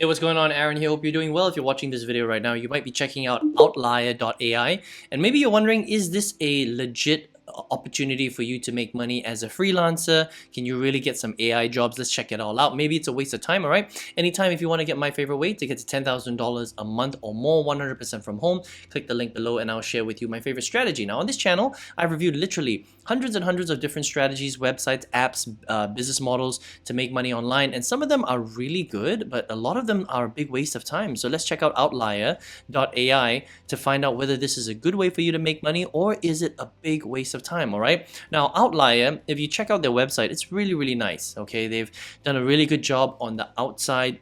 Hey, what's going on? Aaron here. Hope you're doing well. If you're watching this video right now, you might be checking out Outlier.ai. And maybe you're wondering, is this a legit opportunity for you to make money as a freelancer? Can you really get some AI jobs? Let's check it all out. Maybe it's a waste of time, all right? Anytime, if you want to get my favorite way to get to $10,000 a month or more, 100% from home, click the link below and I'll share with you my favorite strategy. Now, on this channel, I've reviewed literally hundreds and hundreds of different strategies, websites, apps, business models to make money online. And some of them are really good, but a lot of them are a big waste of time. So let's check out Outlier.ai to find out whether this is a good way for you to make money or is it a big waste of time. All right, now Outlier, if you check out their website, it's really nice. Okay, they've done a really good job on the outside.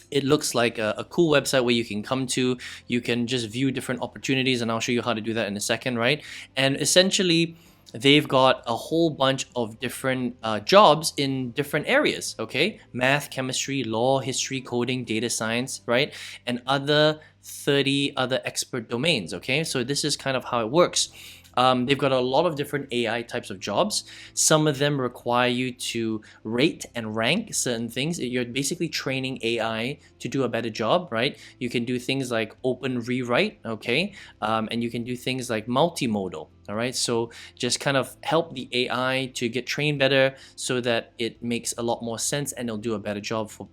It looks like a cool website where you can come to, you can just view different opportunities, and I'll show you how to do that in a second, right? And essentially they've got a whole bunch of different jobs in different areas, okay? Math, chemistry, law, history, coding, data science, right? And other 30 other expert domains, okay? So this is kind of how it works. They've got a lot of different AI types of jobs. Some of them require you to rate and rank certain things. You're basically training AI to do a better job, right? You can do things like open rewrite, okay? And you can do things like multimodal, all right? So just kind of help the AI to get trained better so that it makes a lot more sense and it'll do a better job for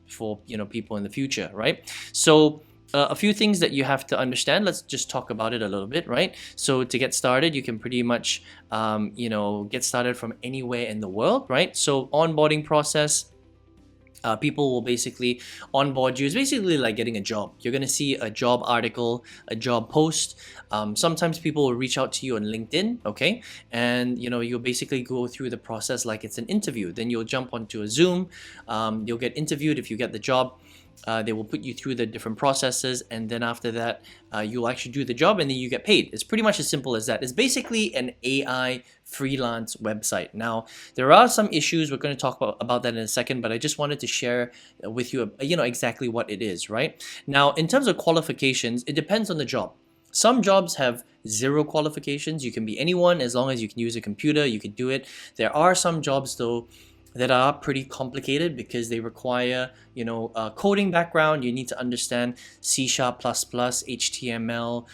people in the future, right? So a few things that you have to understand. Let's just talk about it a little bit, right? So to get started, you can pretty much, get started from anywhere in the world, right? So onboarding process, people will basically onboard you. It's basically like getting a job. You're going to see a job article, a job post. Sometimes people will reach out to you on LinkedIn, okay? And you'll basically go through the process like it's an interview. Then you'll jump onto a Zoom. You'll get interviewed if you get the job. They will put you through the different processes, and then after that you'll actually do the job and then you get paid. It's pretty much as simple as that. It's basically an AI freelance website. Now there are some issues. We're going to talk about that in a second, but I just wanted to share with you exactly what it is, right? Now in terms of qualifications, it depends on the job. Some jobs have zero qualifications. You can be anyone as long as you can use a computer, you can do it. There are some jobs though that are pretty complicated because they require, a coding background. You need to understand C#+, HTML,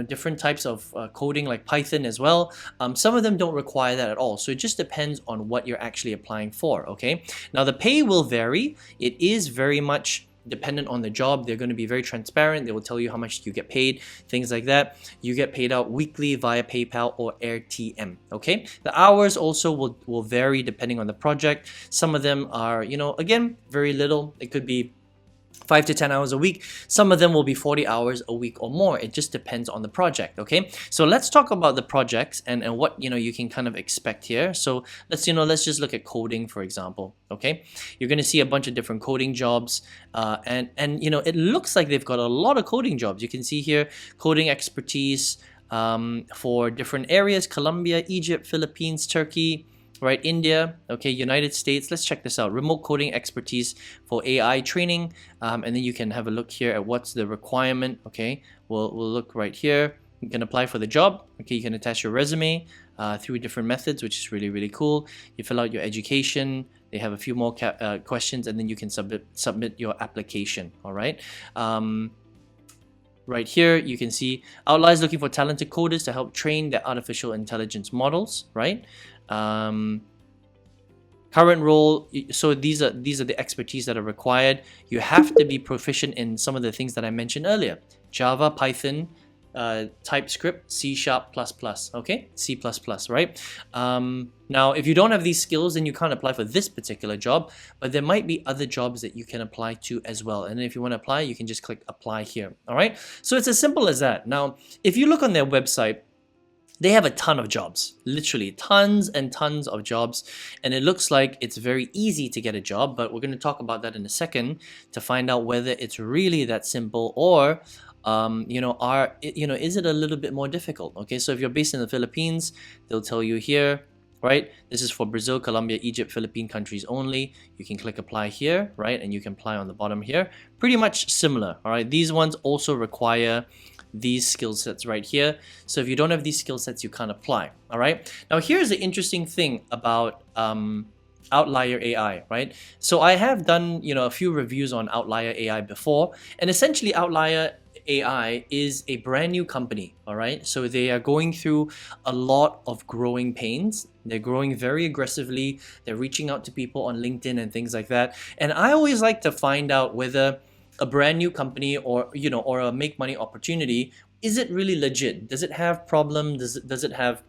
different types of coding like Python as well. Some of them don't require that at all. So it just depends on what you're actually applying for, okay? Now the pay will vary. It is very much dependent on the job. They're going to be very transparent. They will tell you how much you get paid, things like that. You get paid out weekly via PayPal or AirTM, okay? The hours also will vary depending on the project. Some of them are, again, very little. It could be 5 to 10 hours a week. Some of them will be 40 hours a week or more. It just depends on the project, okay? So let's talk about the projects and what you can kind of expect here. So let's just look at coding, for example, okay? You're going to see a bunch of different coding jobs, and it looks like they've got a lot of coding jobs. You can see here coding expertise for different areas: Colombia, Egypt, Philippines, Turkey, right, India, okay, United States. Let's check this out. Remote coding expertise for AI training, and then you can have a look here at what's the requirement, okay? We'll look right here. You can apply for the job, okay? You can attach your resume through different methods, which is really cool. You fill out your education. They have a few more questions, and then you can submit your application, all right? Right here, you can see Outlier is looking for talented coders to help train their artificial intelligence models, right? Current role, so these are the expertise that are required. You have to be proficient in some of the things that I mentioned earlier: Java, Python, TypeScript, C#+, okay, C++, right? Now if you don't have these skills, then you can't apply for this particular job, but there might be other jobs that you can apply to as well. And then if you want to apply, you can just click apply here, all right? So it's as simple as that. Now if you look on their website, they have a ton of jobs, literally tons and tons of jobs, and it looks like it's very easy to get a job, but we're going to talk about that in a second to find out whether it's really that simple or is it a little bit more difficult, okay? So if you're based in the Philippines, they'll tell you here, right? This is for Brazil, Colombia, Egypt, Philippine countries only. You can click apply here, right? And you can apply on the bottom here. Pretty much similar, all right? These ones also require these skill sets right here. So if you don't have these skill sets, you can't apply, all right? Now here's the interesting thing about Outlier AI, right? So I have done, a few reviews on Outlier AI before, and essentially Outlier AI is a brand new company, all right? So they are going through a lot of growing pains. They're growing very aggressively. They're reaching out to people on LinkedIn and things like that. And I always like to find out whether a brand new company or a make money opportunity, is it really legit? Does it have problems? Does it have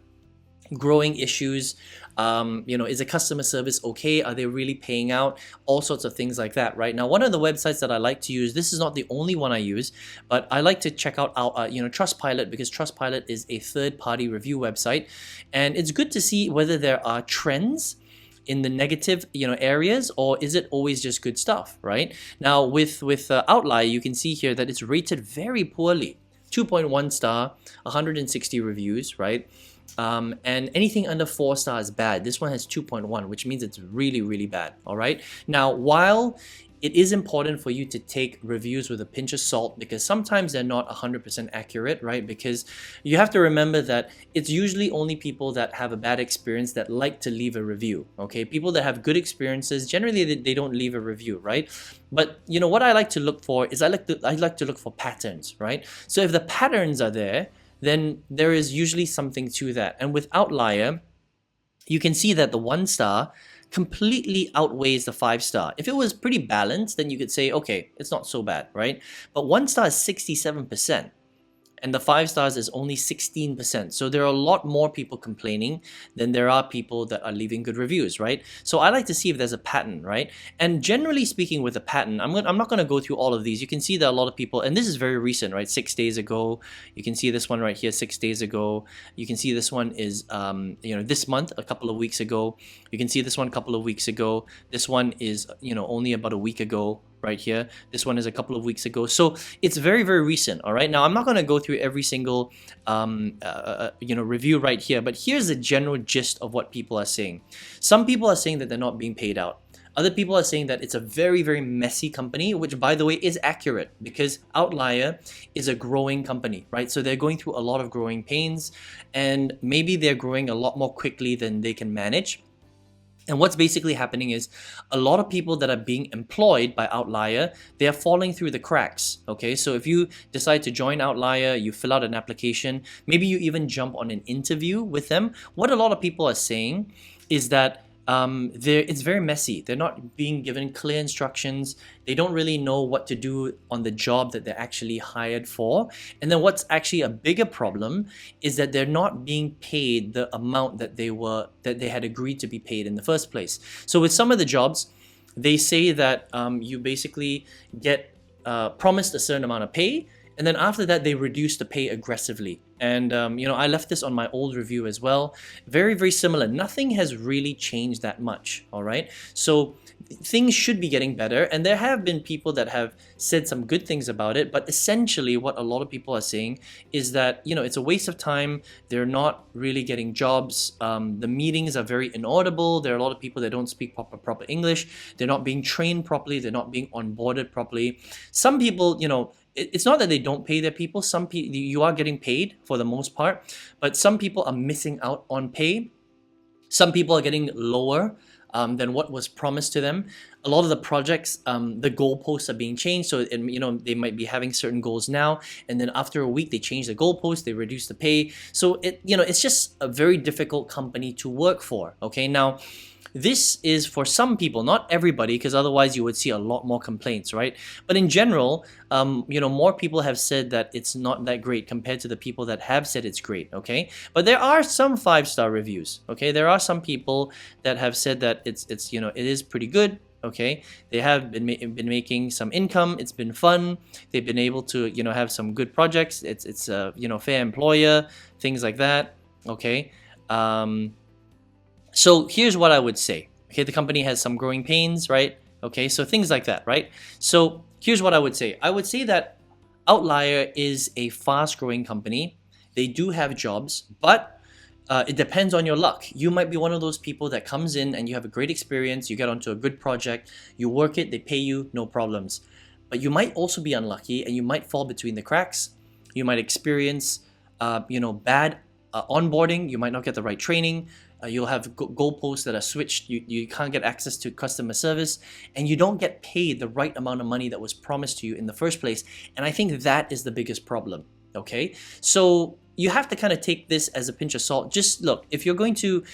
growing issues? Is the customer service okay? Are they really paying out? All sorts of things like that, right? Now, one of the websites that I like to use, this is not the only one I use, but I like to check out Trustpilot, because Trustpilot is a third-party review website, and it's good to see whether there are trends in the negative areas, or is it always just good stuff, right? Now with Outlier, you can see here that it's rated very poorly. 2.1 star, 160 reviews, right? And anything under 4 stars is bad. This one has 2.1, which means it's really, really bad. All right. Now, while it is important for you to take reviews with a pinch of salt, because sometimes they're not 100% accurate, right? Because you have to remember that it's usually only people that have a bad experience that like to leave a review, okay? People that have good experiences, generally they don't leave a review, right? But what I like to look for is I like to look for patterns, right? So if the patterns are there, then there is usually something to that. And with Outlier, you can see that the 1 star completely outweighs the 5 star. If it was pretty balanced, then you could say, okay, it's not so bad, right? But 1 star is 67%. And the 5 stars is only 16%. So there are a lot more people complaining than there are people that are leaving good reviews, right? So I like to see if there's a pattern, right? And generally speaking, with a pattern, I'm not going to go through all of these. You can see that a lot of people, and this is very recent, right? 6 days ago. You can see this one right here, 6 days ago. You can see this one is, this month, a couple of weeks ago. You can see this one a couple of weeks ago. This one is, only about a week ago. Right here. This one is a couple of weeks ago. So it's very, very recent. All right. Now, I'm not going to go through every single, review right here, but here's the general gist of what people are saying. Some people are saying that they're not being paid out. Other people are saying that it's a very, very messy company, which, by the way, is accurate, because Outlier is a growing company, right? So they're going through a lot of growing pains, and maybe they're growing a lot more quickly than they can manage. And what's basically happening is a lot of people that are being employed by Outlier, they are falling through the cracks, okay? So if you decide to join Outlier, you fill out an application, maybe you even jump on an interview with them. What a lot of people are saying is that it's very messy. They're not being given clear instructions. They don't really know what to do on the job that they're actually hired for. And then what's actually a bigger problem is that they're not being paid the amount that they had agreed to be paid in the first place. So with some of the jobs, they say that you basically get promised a certain amount of pay, and then after that, they reduce the pay aggressively. And, I left this on my old review as well. Very, very similar. Nothing has really changed that much, all right? So things should be getting better. And there have been people that have said some good things about it. But essentially, what a lot of people are saying is that, it's a waste of time. They're not really getting jobs. The meetings are very inaudible. There are a lot of people that don't speak proper English. They're not being trained properly. They're not being onboarded properly. Some people, it's not that they don't pay their people. Some people, you are getting paid for the most part, but some people are missing out on pay. Some people are getting lower than what was promised to them. A lot of the projects, the goalposts are being changed. So, they might be having certain goals now, and then after a week, they change the goalpost, they reduce the pay. So it's just a very difficult company to work for. Okay, now, this is for some people, not everybody, because otherwise you would see a lot more complaints, right? But in general, more people have said that it's not that great compared to the people that have said it's great, okay? But there are some 5-star reviews, okay? There are some people that have said that it is pretty good, okay? They have been making some income. It's been fun. They've been able to, have some good projects. It's a, fair employer, things like that, okay? So here's what I would say. Okay, the company has some growing pains, right? Okay, so things like that, right? So here's what I would say. I would say that Outlier is a fast-growing company. They do have jobs, but it depends on your luck. You might be one of those people that comes in and you have a great experience, you get onto a good project, you work it, they pay you, no problems. But you might also be unlucky and you might fall between the cracks. You might experience, bad onboarding. You might not get the right training. you'll have goalposts that are switched. You can't get access to customer service, and you don't get paid the right amount of money that was promised to you in the first place. And I think that is the biggest problem. Okay, so you have to kind of take this as a pinch of salt. Just look, if you're going to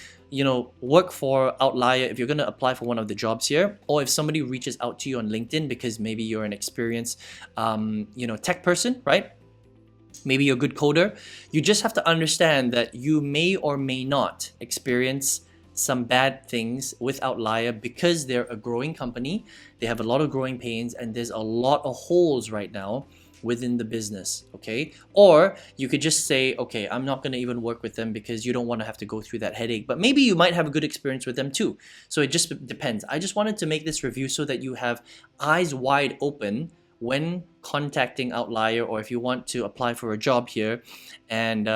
work for Outlier, if you're going to apply for one of the jobs here, or if somebody reaches out to you on LinkedIn because maybe you're an experienced tech person, right? Maybe you're a good coder. You just have to understand that you may or may not experience some bad things with Outlier because they're a growing company. They have a lot of growing pains, and there's a lot of holes right now within the business. Okay, or you could just say, okay, I'm not going to even work with them because you don't want to have to go through that headache. But maybe you might have a good experience with them too. So it just depends. I just wanted to make this review so that you have eyes wide open when contacting Outlier, or if you want to apply for a job here, and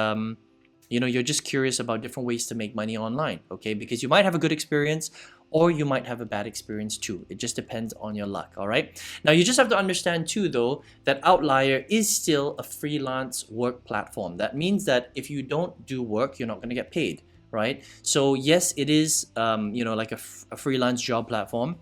you're just curious about different ways to make money online. Okay, because you might have a good experience, or you might have a bad experience too. It just depends on your luck. All right, now you just have to understand too, though, that Outlier is still a freelance work platform. That means that if you don't do work, you're not going to get paid, right? So yes, it is like a freelance job platform,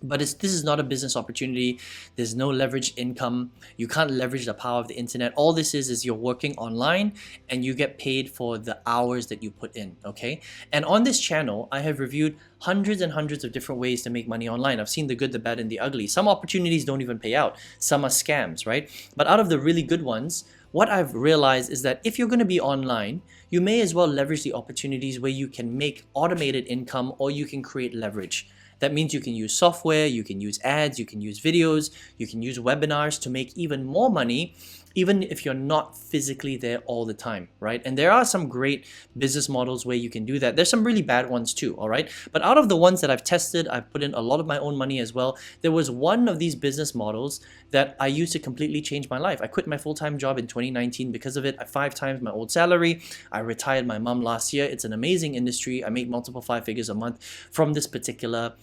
but this is not a business opportunity. There's no leveraged income. You can't leverage the power of the internet. All this is you're working online, and you get paid for the hours that you put in, okay? And on this channel, I have reviewed hundreds and hundreds of different ways to make money online. I've seen the good, the bad, and the ugly. Some opportunities don't even pay out. Some are scams, right? But out of the really good ones, what I've realized is that if you're going to be online, you may as well leverage the opportunities where you can make automated income, or you can create leverage. That means you can use software, you can use ads, you can use videos, you can use webinars to make even more money, even if you're not physically there all the time, right? And there are some great business models where you can do that. There's some really bad ones too, all right? But out of the ones that I've tested, I've put in a lot of my own money as well. There was one of these business models that I used to completely change my life. I quit my full-time job in 2019 because of it. I 5 times my old salary. I retired my mom last year. It's an amazing industry. I make multiple 5 figures a month from this particular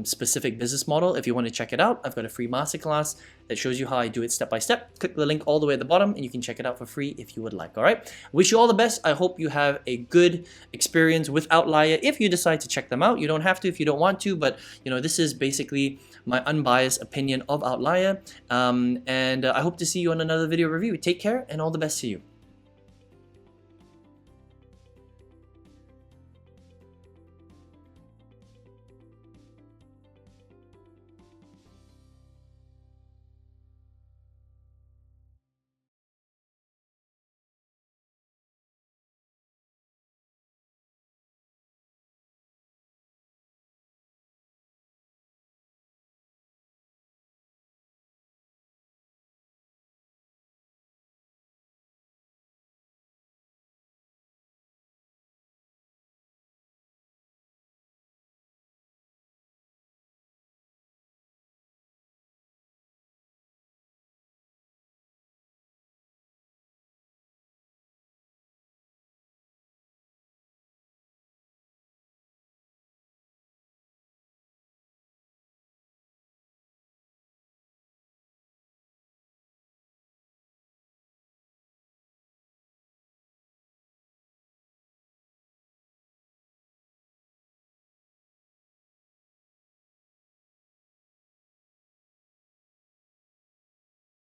specific business model. If you want to check it out, I've got a free masterclass that shows you how I do it step by step. Click the link all the way at the bottom and you can check it out for free if you would like. All right. Wish you all the best. I hope you have a good experience with Outlier. If you decide to check them out, you don't have to if you don't want to, but this is basically my unbiased opinion of Outlier. And I hope to see you on another video review. Take care and all the best to you.